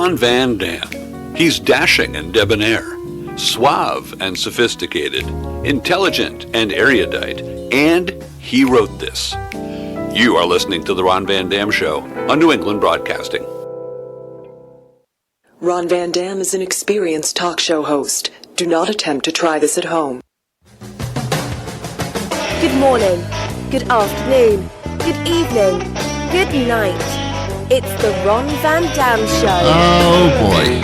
Ron Van Dam. He's dashing and debonair, suave and sophisticated, intelligent and erudite, and he wrote this. You are listening to The Ron Van Dam Show on New England Broadcasting. Ron Van Dam is an experienced talk show host. Do not attempt to try this at home. Good morning, good afternoon, good evening, good night. It's the Ron Van Dam Show. Oh boy.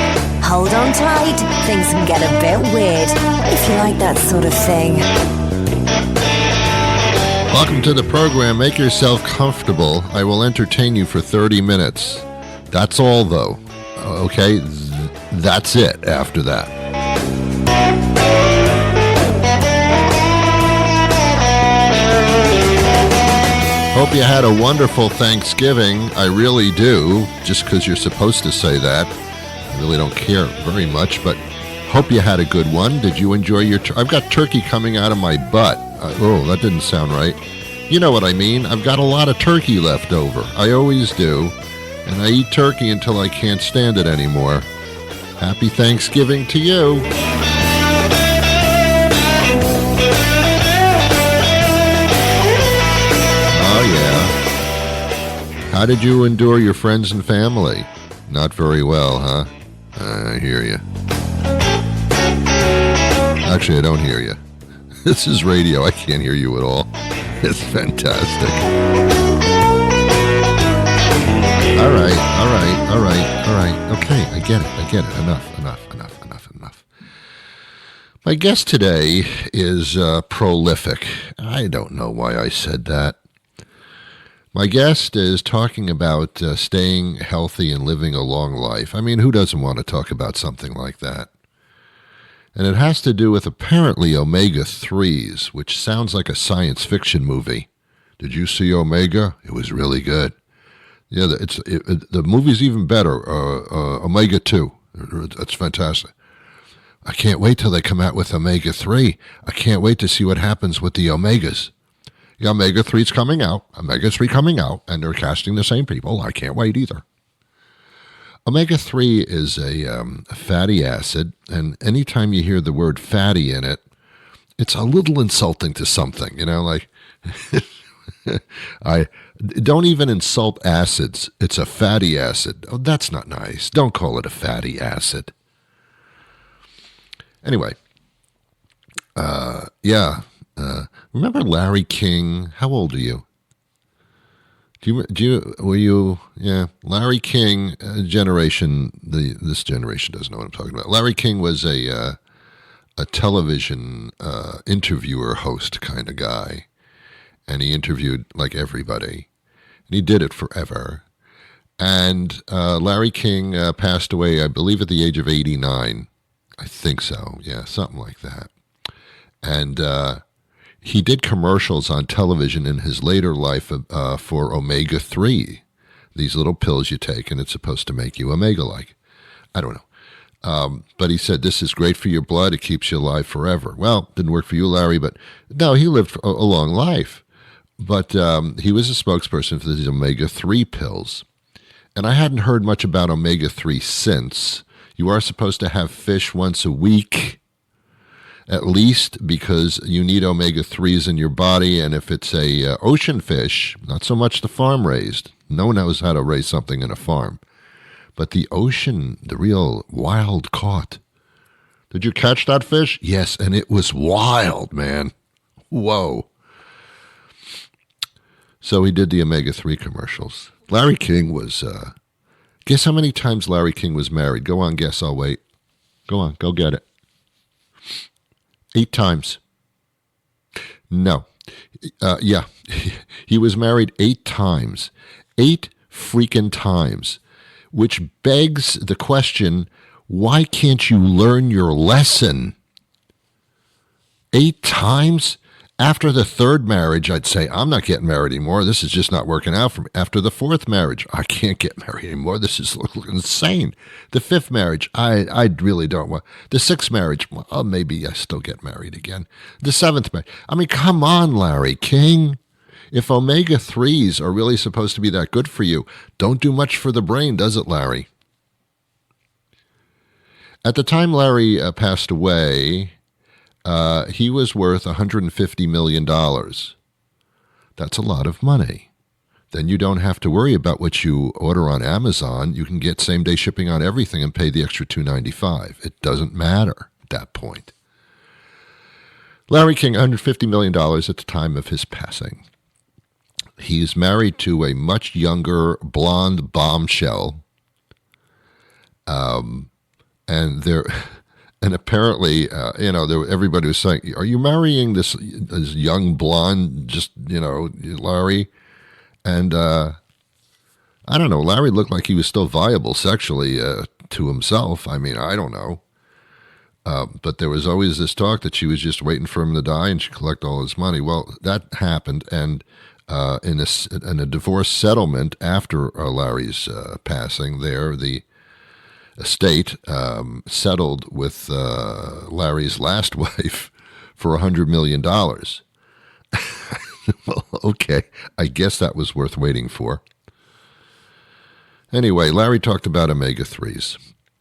Hold on tight, things can get a bit weird, if you like that sort of thing. Welcome to the program. Make yourself comfortable. I will entertain you for 30 minutes. That's all, though. Okay? That's it after that. Hope you had a wonderful Thanksgiving. I really do, just because you're supposed to say that. I really don't care very much, but hope you had a good one. Did you enjoy your... I've got turkey coming out of my butt. Oh, that didn't sound right. You know what I mean. I've got a lot of turkey left over. I always do. And I eat turkey until I can't stand it anymore. Happy Thanksgiving to you. Oh, yeah. How did you endure your friends and family? Not very well, huh? I hear you. Actually, I don't hear you. This is radio. I can't hear you at all. It's fantastic. All right. Okay, I get it. Enough. My guest today is prolific. I don't know why I said that. My guest is talking about staying healthy and living a long life. I mean, who doesn't want to talk about something like that? And it has to do with apparently omega-3s, which sounds like a science fiction movie. Did you see Omega? It was really good. Yeah, the movie's even better. Omega-2. That's fantastic. I can't wait till they come out with Omega-3. I can't wait to see what happens with the Omegas. The Omega-3's coming out. Omega-3 coming out, and they're casting the same people. I can't wait either. Omega-3 is a fatty acid, and anytime you hear the word fatty in it, it's a little insulting to something, you know, like, I don't even insult acids. It's a fatty acid. Oh, that's not nice. Don't call it a fatty acid. Anyway, remember Larry King? How old are you? Larry King, this generation doesn't know what I'm talking about. Larry King was a television interviewer host kind of guy, and he interviewed like everybody, and he did it forever. And Larry King passed away, I believe, at the age of 89. I think so, yeah, something like that. And he did commercials on television in his later life for Omega-3, these little pills you take, and it's supposed to make you Omega-like. I don't know. But he said, this is great for your blood. It keeps you alive forever. Well, didn't work for you, Larry, but no, he lived a long life. But he was a spokesperson for these Omega-3 pills. And I hadn't heard much about Omega-3 since. You are supposed to have fish once a week, at least, because you need omega-3s in your body, and if it's a ocean fish, not so much the farm-raised. No one knows how to raise something in a farm. But the ocean, the real wild caught. Did you catch that fish? Yes, and it was wild, man. Whoa. So he did the omega-3 commercials. Larry King was, guess how many times Larry King was married? Go on, guess, I'll wait. Go on, go get it. 8 times. No. Yeah. He was married 8 times. 8 freaking times. Which begs the question, why can't you learn your lesson? 8 times? After the 3rd marriage, I'd say, I'm not getting married anymore. This is just not working out for me. After the 4th marriage, I can't get married anymore. This is insane. The 5th marriage, I really don't want. The 6th marriage, well, maybe I still get married again. The 7th marriage. I mean, come on, Larry King. If omega-3s are really supposed to be that good for you, don't do much for the brain, does it, Larry? At the time Larry passed away, he was worth $150 million. That's a lot of money. Then you don't have to worry about what you order on Amazon. You can get same-day shipping on everything and pay the extra $2.95. It doesn't matter at that point. Larry King, $150 million at the time of his passing. He's married to a much younger blonde bombshell. And apparently, everybody was saying, "Are you marrying this young blonde, Larry?" And I don't know. Larry looked like he was still viable sexually to himself. I mean, I don't know. But there was always this talk that she was just waiting for him to die and she'd collect all his money. Well, that happened, and in a divorce settlement after Larry's passing, the estate settled with Larry's last wife for $100 million. Well, okay, I guess that was worth waiting for. Anyway, Larry talked about omega-3s.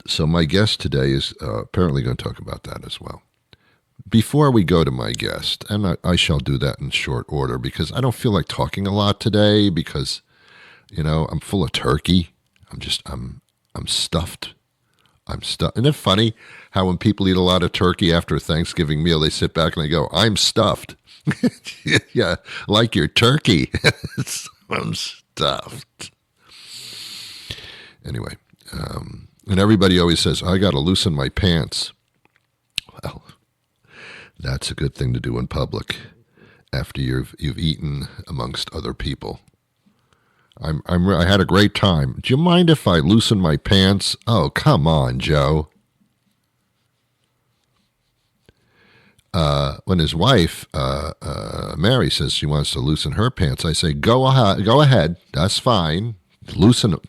So my guest today is apparently going to talk about that as well. Before we go to my guest, and I shall do that in short order because I don't feel like talking a lot today because, I'm full of turkey. I'm stuffed. I'm stuffed. Isn't it funny how when people eat a lot of turkey after a Thanksgiving meal, they sit back and they go, "I'm stuffed." Yeah, like your turkey. I'm stuffed. Anyway, and everybody always says, "I got to loosen my pants." Well, that's a good thing to do in public after you've eaten amongst other people. I had a great time. Do you mind if I loosen my pants? Oh, come on, Joe. When his wife, Mary, says she wants to loosen her pants, I say, go ahead. That's fine.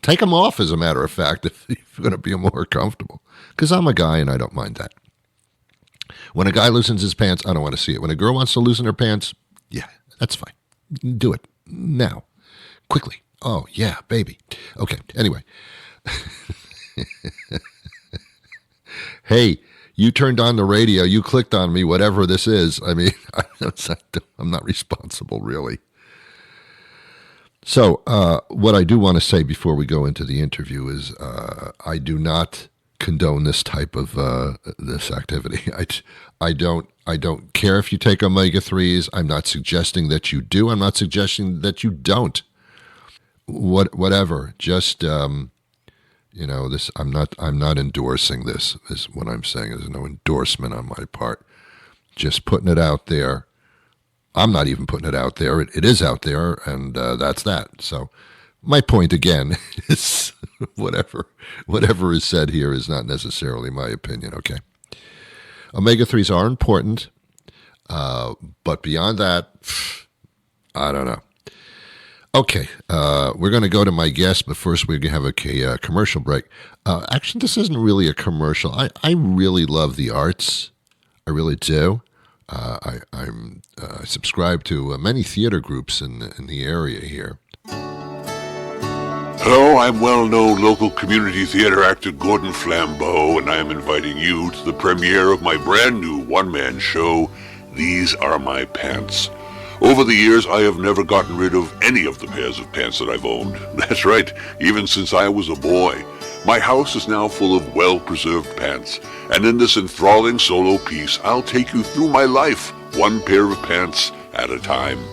Take them off, as a matter of fact, if you're going to be more comfortable. Because I'm a guy and I don't mind that. When a guy loosens his pants, I don't want to see it. When a girl wants to loosen her pants, yeah, that's fine. Do it now, quickly. Oh, yeah, baby. Okay, anyway. Hey, you turned on the radio, you clicked on me, whatever this is. I mean, I'm not responsible, really. So what I do want to say before we go into the interview is I do not condone this type of this activity. I don't care if you take omega-3s. I'm not suggesting that you do. I'm not suggesting that you don't. Whatever. Just this. I'm not endorsing this. Is what I'm saying. There's no endorsement on my part. Just putting it out there. I'm not even putting it out there. It is out there, and that's that. So my point again is whatever is said here is not necessarily my opinion. Okay. Omega-3s are important, but beyond that, I don't know. Okay, we're going to go to my guest, but first we're going to have a commercial break. Actually, this isn't really a commercial. I really love the arts. I really do. I subscribe to many theater groups in the area here. Hello, I'm well-known local community theater actor Gordon Flambeau, and I am inviting you to the premiere of my brand new one-man show, These Are My Pants. Over the years, I have never gotten rid of any of the pairs of pants that I've owned. That's right, even since I was a boy. My house is now full of well-preserved pants, and in this enthralling solo piece, I'll take you through my life, one pair of pants at a time.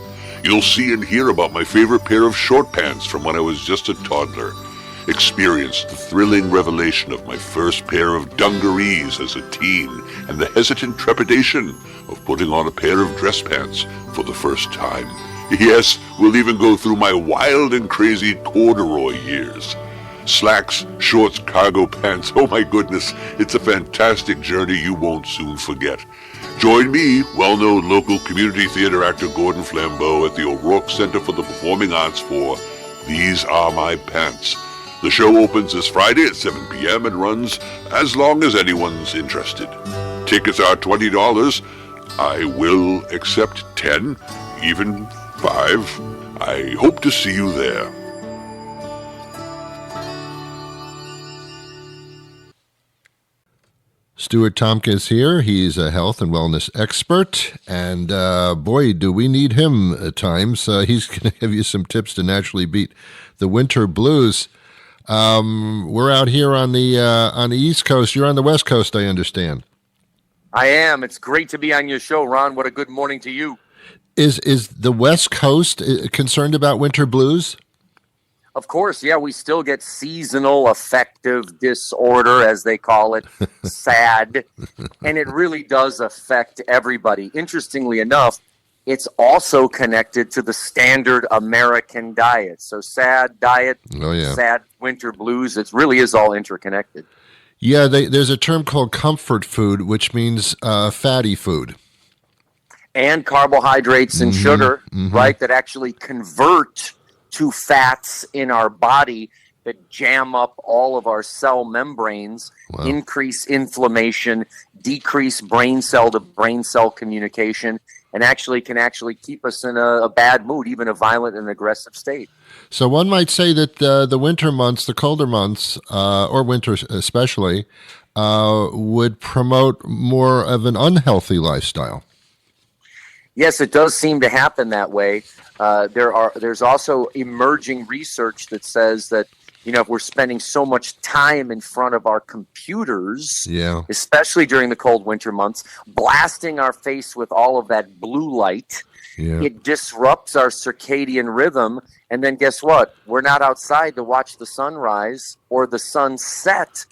You'll see and hear about my favorite pair of short pants from when I was just a toddler. Experience the thrilling revelation of my first pair of dungarees as a teen and the hesitant trepidation of putting on a pair of dress pants for the first time. Yes, we'll even go through my wild and crazy corduroy years. Slacks, shorts, cargo pants, oh my goodness, it's a fantastic journey you won't soon forget. Join me, well-known local community theater actor Gordon Flambeau at the O'Rourke Center for the Performing Arts for These Are My Pants. The show opens this Friday at 7 p.m. and runs as long as anyone's interested. Tickets are $20. I will accept 10, even 5. I hope to see you there. Stuart Tomc is here. He's a health and wellness expert, and boy, do we need him at times. He's going to give you some tips to naturally beat the winter blues. We're out here on the East Coast. You're on the West Coast, I understand. I am. It's great to be on your show, Ron. What a good morning to you. Is the West Coast concerned about winter blues? Of course, yeah, we still get seasonal affective disorder, as they call it, SAD, and it really does affect everybody. Interestingly enough, it's also connected to the standard American diet. So SAD diet, SAD winter blues, it really is all interconnected. Yeah, there's a term called comfort food, which means fatty food. And carbohydrates and sugar, right, that actually convert to fats in our body that jam up all of our cell membranes, increase inflammation, decrease brain cell to brain cell communication, and can keep us in a bad mood, even a violent and aggressive state. So one might say that the winter months, the colder months, or winter especially, would promote more of an unhealthy lifestyle. Yes, it does seem to happen that way. There's also emerging research that says that, if we're spending so much time in front of our computers, especially during the cold winter months, blasting our face with all of that blue light, it disrupts our circadian rhythm. And then guess what? We're not outside to watch the sunrise or the sun set.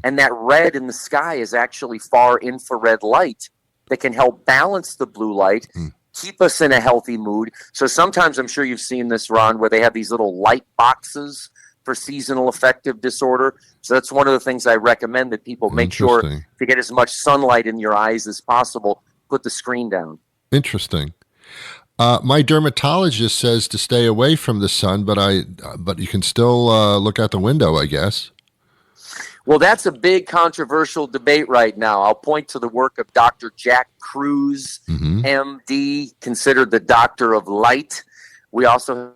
And that red in the sky is actually far infrared light that can help balance the blue light, keep us in a healthy mood. So sometimes, I'm sure you've seen this, Ron, where they have these little light boxes for seasonal affective disorder. So that's one of the things I recommend, that people make sure to get as much sunlight in your eyes as possible. Put the screen down. Interesting. My dermatologist says to stay away from the sun, but you can still look out the window, I guess. Well, that's a big controversial debate right now. I'll point to the work of Dr. Jack Kruse, MD, considered the doctor of light. We also have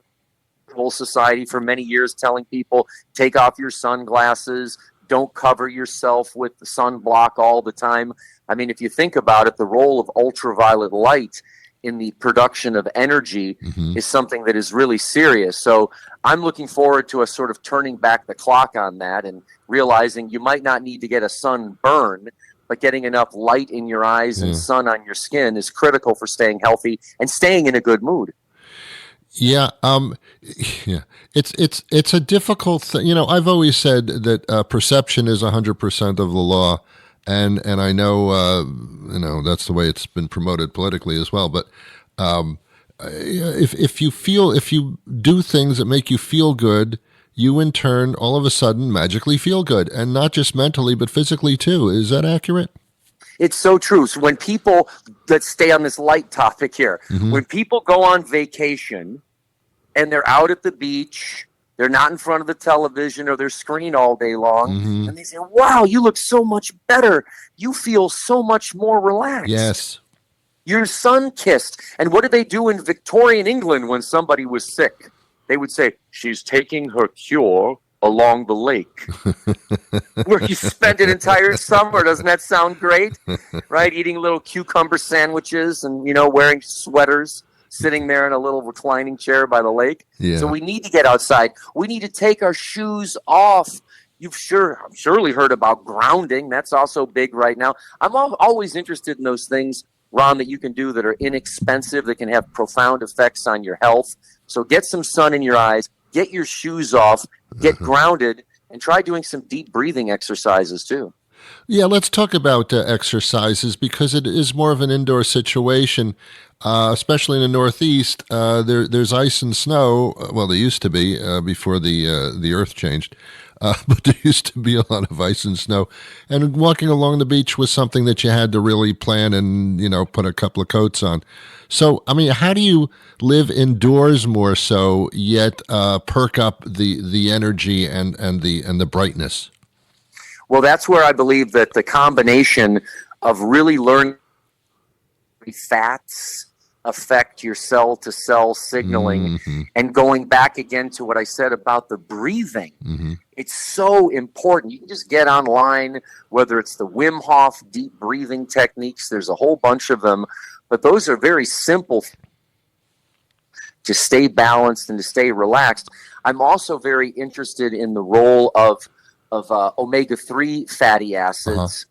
a whole society for many years telling people, take off your sunglasses, don't cover yourself with the sunblock all the time. I mean, if you think about it, the role of ultraviolet light in the production of energy is something that is really serious. So I'm looking forward to us sort of turning back the clock on that and realizing you might not need to get a sunburn, but getting enough light in your eyes and sun on your skin is critical for staying healthy and staying in a good mood. Yeah, it's a difficult thing. I've always said that perception is 100% of the law. And I know that's the way it's been promoted politically as well. But if you do things that make you feel good, you in turn all of a sudden magically feel good, and not just mentally but physically too. Is that accurate? It's so true. So when people, let's stay on this light topic here. When people go on vacation and they're out at the beach, they're not in front of the television or their screen all day long, and they say, wow, you look so much better. You feel so much more relaxed. Yes. You're sun-kissed. And what did they do in Victorian England when somebody was sick? They would say, she's taking her cure along the lake. Where you spend an entire summer. Doesn't that sound great? Right? Eating little cucumber sandwiches and, wearing sweaters, sitting there in a little reclining chair by the lake. Yeah. So we need to get outside. We need to take our shoes off. You've surely heard about grounding. That's also big right now. I'm always interested in those things, Ron, that you can do that are inexpensive, that can have profound effects on your health. So get some sun in your eyes, get your shoes off, get grounded, and try doing some deep breathing exercises too. Yeah, let's talk about exercises, because it is more of an indoor situation, especially in the Northeast. There's ice and snow. Well, there used to be before the earth changed. But there used to be a lot of ice and snow. And walking along the beach was something that you had to really plan and, put a couple of coats on. So, I mean, how do you live indoors more so, yet perk up the energy and the brightness? Well, that's where I believe that the combination of really learning fats affect your cell-to-cell signaling and going back again to what I said about the breathing. It's so important. You can just get online, whether it's the Wim Hof deep breathing techniques. There's a whole bunch of them, but those are very simple to stay balanced and to stay relaxed. I'm also very interested in the role of omega-3 fatty acids,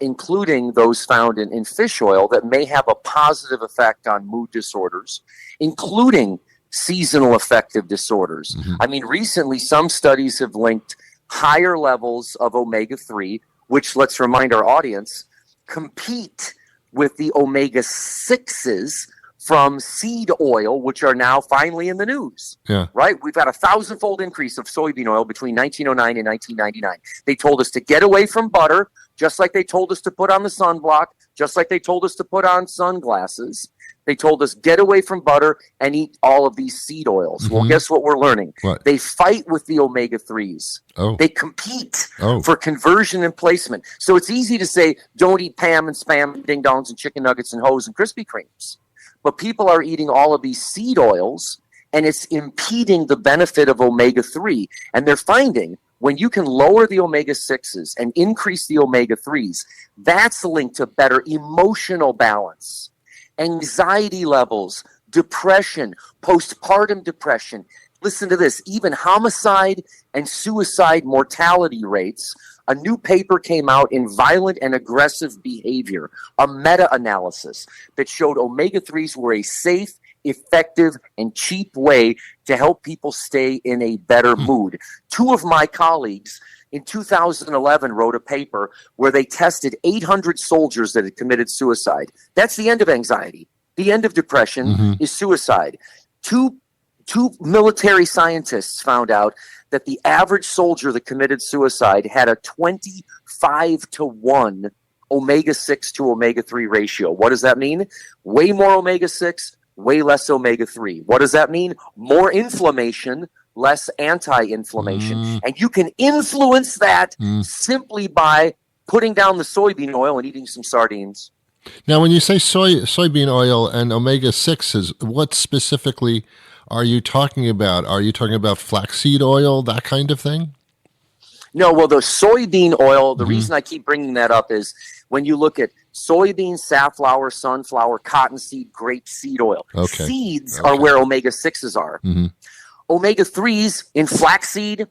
including those found in fish oil that may have a positive effect on mood disorders, including seasonal affective disorders. I mean, recently some studies have linked higher levels of omega-3, which, let's remind our audience, compete with the omega-6s from seed oil, which are now finally in the news. Yeah. Right? We've got a 1,000-fold increase of soybean oil between 1909 and 1999. They told us to get away from butter, just like they told us to put on the sunblock, just like they told us to put on sunglasses. They told us get away from butter and eat all of these seed oils. Well, guess what we're learning? What? They fight with the omega-3s. They compete for conversion and placement. So it's easy to say, don't eat Pam and Spam, Ding Dongs and Chicken Nuggets and Hoes and Krispy Kremes. But people are eating all of these seed oils, and it's impeding the benefit of omega-3. And they're finding when you can lower the omega-6s and increase the omega-3s, that's linked to better emotional balance, anxiety levels, depression, postpartum depression. Listen to this, even homicide and suicide mortality rates. A new paper came out in Violent and Aggressive Behavior, a meta-analysis that showed omega-3s were a safe, effective, and cheap way to help people stay in a better mood. Two of my colleagues in 2011 wrote a paper where they tested 800 soldiers that had committed suicide. That's the end of anxiety. The end of depression is suicide. Two military scientists found out that the average soldier that committed suicide had a 25-to-1 omega-6 to omega-3 ratio. What does that mean? Way more omega-6, way less omega-3. What does that mean? More inflammation, less anti-inflammation. And you can influence that simply by putting down the soybean oil and eating some sardines. Now, when you say soybean oil and omega-6s, what specifically are you talking about? Are you talking about flaxseed oil, that kind of thing? No, well, the soybean oil, the reason I keep bringing that up is when you look at soybean, safflower, sunflower, cottonseed, grapeseed oil. Seeds are where omega-6s are. Omega-3s in flaxseed,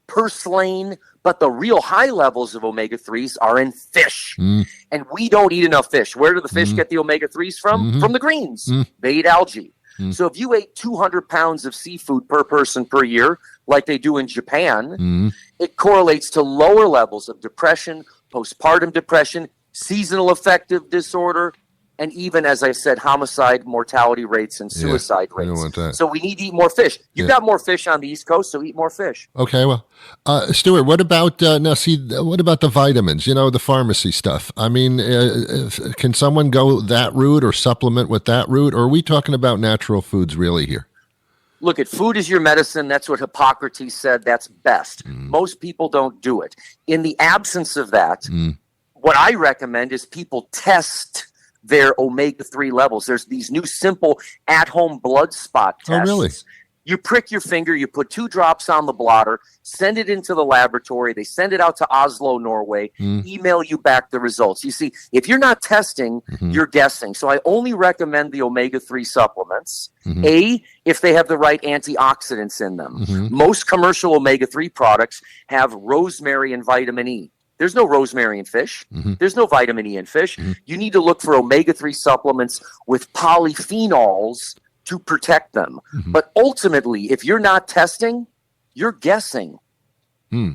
purslane, but the real high levels of omega-3s are in fish. And we don't eat enough fish. Where do the fish get the omega-3s from? From the greens. They eat algae. So if you ate 200 pounds of seafood per person per year, like they do in Japan, it correlates to lower levels of depression, postpartum depression, seasonal affective disorder, and even, as I said, homicide, mortality rates, and suicide rates. I don't want that. So we need to eat more fish. You've got more fish on the East Coast, so eat more fish. Okay, well, Stuart, what about what about the vitamins? You know, the pharmacy stuff. I mean, can someone go that route or supplement with that route, or are we talking about natural foods really here? Look, at food is your medicine. That's what Hippocrates said. That's best. Most people don't do it. In the absence of that, what I recommend is people test their omega-3 levels. There's these new simple at-home blood spot tests. Oh, really? You prick your finger, you put 2 drops on the blotter, send it into the laboratory, they send it out to Oslo, Norway, email you back the results. You see, if you're not testing, you're guessing. So I only recommend the omega-3 supplements, if they have the right antioxidants in them. Most commercial omega-3 products have rosemary and vitamin E. There's no rosemary in fish. There's no vitamin E in fish. You need to look for omega-3 supplements with polyphenols to protect them. But ultimately, if you're not testing, you're guessing.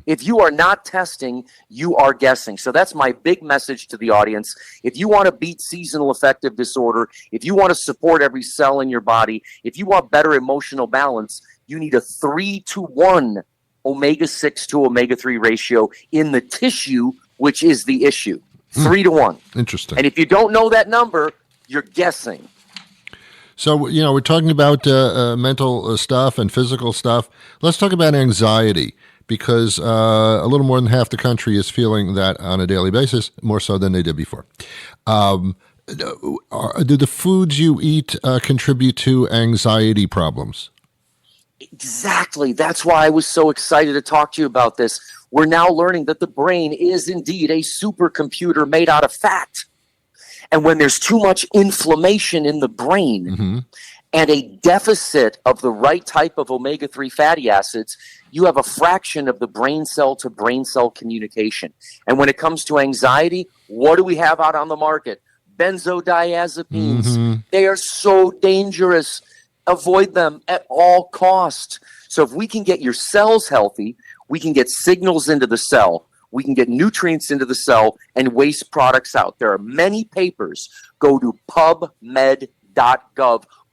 If you are not testing, you are guessing. So that's my big message to the audience. If you want to beat seasonal affective disorder, if you want to support every cell in your body, if you want better emotional balance, you need a 3-to-1 omega-6 to omega-3 ratio in the tissue, which is the issue. 3-to-1. Interesting. And if you don't know that number, you're guessing. So, you know, we're talking about mental stuff and physical stuff. Let's talk about anxiety, because a little more than half the country is feeling that on a daily basis, more so than they did before. Do the foods you eat contribute to anxiety problems? Exactly. That's why I was so excited to talk to you about this. We're now learning that the brain is indeed a supercomputer made out of fat. And when there's too much inflammation in the brain and a deficit of the right type of omega-3 fatty acids, you have a fraction of the brain cell to brain cell communication. And when it comes to anxiety, what do we have out on the market? Benzodiazepines. They are so dangerous. Avoid them at all costs. So if we can get your cells healthy, we can get signals into the cell, we can get nutrients into the cell, and waste products out. There are many papers. Go to pubmed.gov.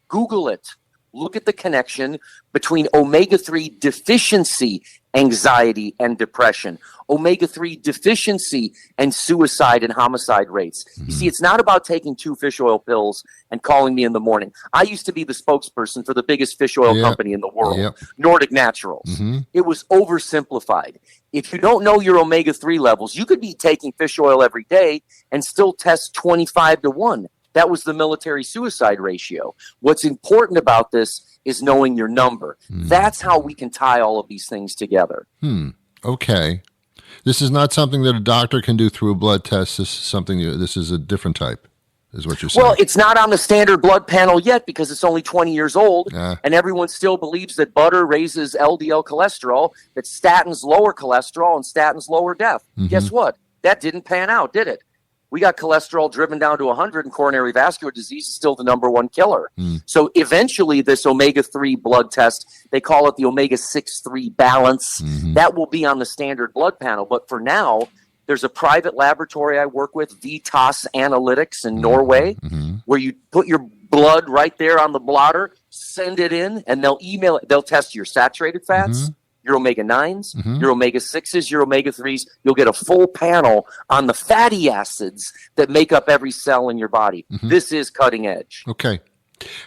Google it. Look at the connection between omega-3 deficiency, anxiety, and depression, omega-3 deficiency, and suicide and homicide rates. You see, it's not about taking 2 fish oil pills and calling me in the morning. I used to be the spokesperson for the biggest fish oil company in the world, Nordic Naturals. It was oversimplified. If you don't know your omega-3 levels, you could be taking fish oil every day and still test 25 to 1. That was the military suicide ratio. What's important about this is knowing your number. That's how we can tie all of these things together. Okay. This is not something that a doctor can do through a blood test. This is a different type, is what you're saying. Well, it's not on the standard blood panel yet because it's only 20 years old, and everyone still believes that butter raises LDL cholesterol, that statins lower cholesterol, and statins lower death. Guess what? That didn't pan out, did it? We got cholesterol driven down to 100, and coronary vascular disease is still the #1 killer. So eventually this omega-3 blood test, they call it the omega-6-3 balance, that will be on the standard blood panel. But for now, there's a private laboratory I work with, Vitas Analytics in Norway, where you put your blood right there on the blotter, send it in, and they'll email it. They'll test your saturated fats, your omega-9s, your omega-6s, your omega-3s. You'll get a full panel on the fatty acids that make up every cell in your body. This is cutting edge. Okay.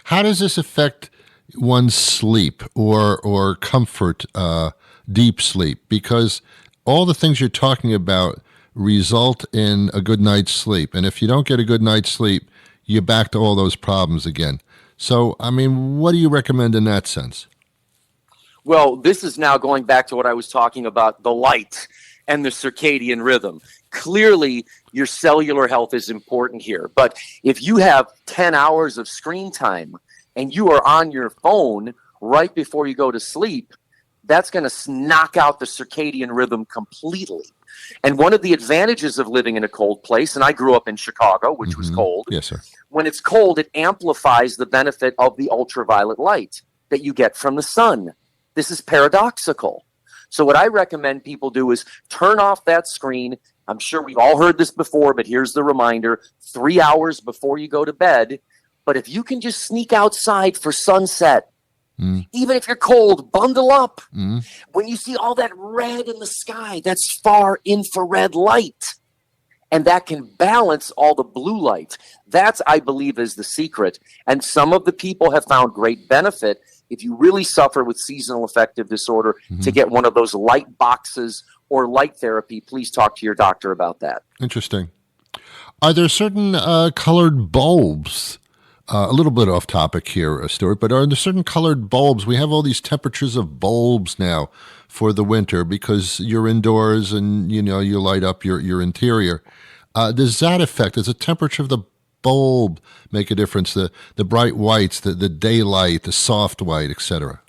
How does this affect one's sleep or comfort, deep sleep? Because all the things you're talking about result in a good night's sleep. And if you don't get a good night's sleep, you're back to all those problems again. So, I mean, what do you recommend in that sense? Well, this is now going back to what I was talking about, the light and the circadian rhythm. Clearly, your cellular health is important here. But if you have 10 hours of screen time and you are on your phone right before you go to sleep, that's going to knock out the circadian rhythm completely. And one of the advantages of living in a cold place, and I grew up in Chicago, which was cold. Yes, sir. When it's cold, it amplifies the benefit of the ultraviolet light that you get from the sun. This is paradoxical. So what I recommend people do is turn off that screen. I'm sure we've all heard this before, but here's the reminder, 3 hours before you go to bed. But if you can just sneak outside for sunset, even if you're cold, bundle up. When you see all that red in the sky, that's far infrared light. And that can balance all the blue light. That's, I believe, is the secret. And some of the people have found great benefit if you really suffer with seasonal affective disorder to get one of those light boxes or light therapy. Please talk to your doctor about that. Interesting. Are there certain colored bulbs? A little bit off topic here, Stuart, but are there certain colored bulbs? We have all these temperatures of bulbs now for the winter because you're indoors and, you know, you light up your interior. Does that affect, does the temperature of the bulb make a difference? The bright whites, the daylight, the soft white, etc.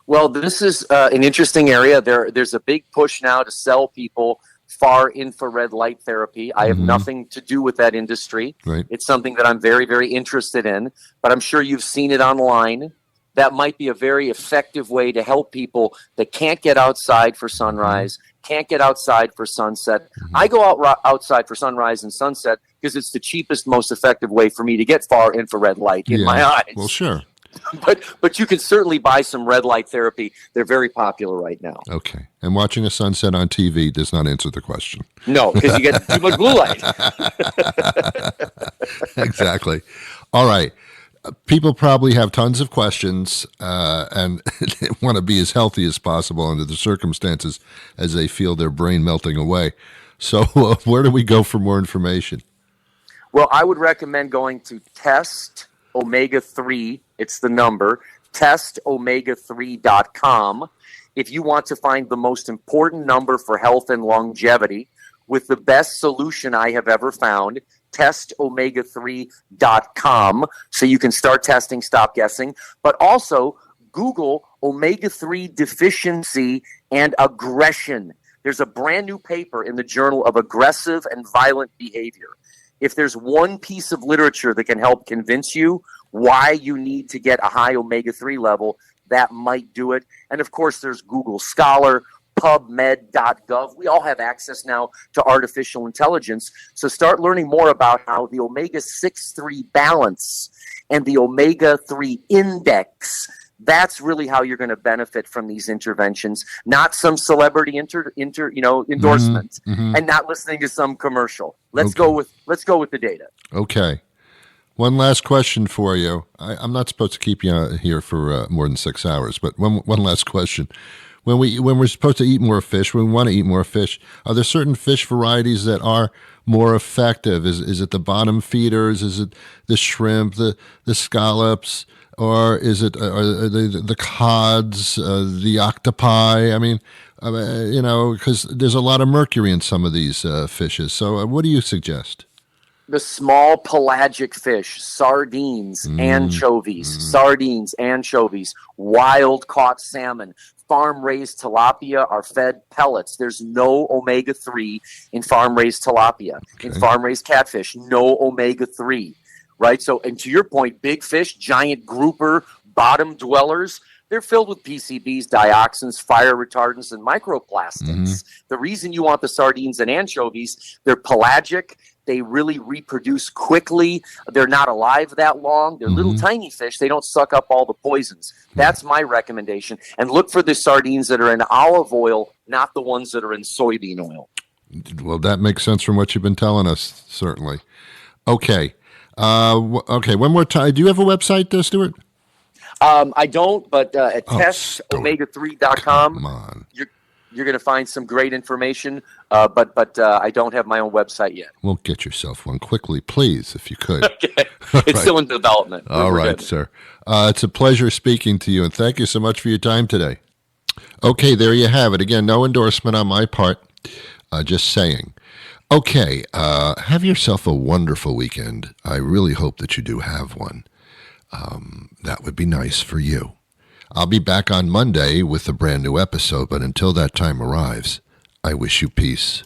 Well, this is an interesting area. There's a big push now to sell people far infrared light therapy. I have nothing to do with that industry. Right. It's something that I'm very, very interested in, but I'm sure you've seen it online. That might be a very effective way to help people that can't get outside for sunrise, can't get outside for sunset. I go outside for sunrise and sunset because it's the cheapest, most effective way for me to get far infrared light in my eyes. Well, sure. But you can certainly buy some red light therapy. They're very popular right now. Okay. And watching a sunset on TV does not answer the question. No, because you get too much blue light. Exactly. All right. People probably have tons of questions and they want to be as healthy as possible under the circumstances as they feel their brain melting away. So where do we go for more information? Well, I would recommend going to Test Omega-3. It's the number testomega3.com. If you want to find the most important number for health and longevity with the best solution I have ever found, testomega3.com, so you can start testing, stop guessing. But also Google omega-3 deficiency and aggression. There's a brand new paper in the Journal of Aggressive and Violent Behavior. If there's one piece of literature that can help convince you why you need to get a high omega-3 level, that might do it. And of course, there's Google Scholar, PubMed.gov. We all have access now to artificial intelligence. So start learning more about how the omega-6-3 balance and the omega-3 index, that's really how you're going to benefit from these interventions, not some celebrity endorsement, and not listening to some commercial. Let's go with the data. Okay. One last question for you. I'm not supposed to keep you here for more than 6 hours, but one last question. When we're supposed to eat more fish, when we want to eat more fish, are there certain fish varieties that are more effective? Is it the bottom feeders? Is it the shrimp, the scallops, or is it the cods, the octopi? I mean, because there's a lot of mercury in some of these fishes. So what do you suggest? The small pelagic fish, sardines, anchovies, wild caught salmon, farm-raised tilapia are fed pellets. There's no omega-3 in farm-raised tilapia. In farm-raised catfish, no omega-3, right? So, and to your point, big fish, giant grouper, bottom dwellers, they're filled with PCBs, dioxins, fire retardants, and microplastics. The reason you want the sardines and anchovies, they're pelagic. They really reproduce quickly. They're not alive that long. They're little tiny fish. They don't suck up all the poisons. That's my recommendation. And look for the sardines that are in olive oil, not the ones that are in soybean oil. Well, that makes sense from what you've been telling us, certainly. Okay. One more time. Do you have a website, Stuart? I don't, but at testomega3.com, come on. You're going to find some great information, but I don't have my own website yet. Well, get yourself one quickly, please, if you could. Okay. It's still in development. All right, sir. It's a pleasure speaking to you, and thank you so much for your time today. Okay, there you have it. Again, no endorsement on my part, just saying. Okay, have yourself a wonderful weekend. I really hope that you do have one. That would be nice for you. I'll be back on Monday with a brand new episode, but until that time arrives, I wish you peace.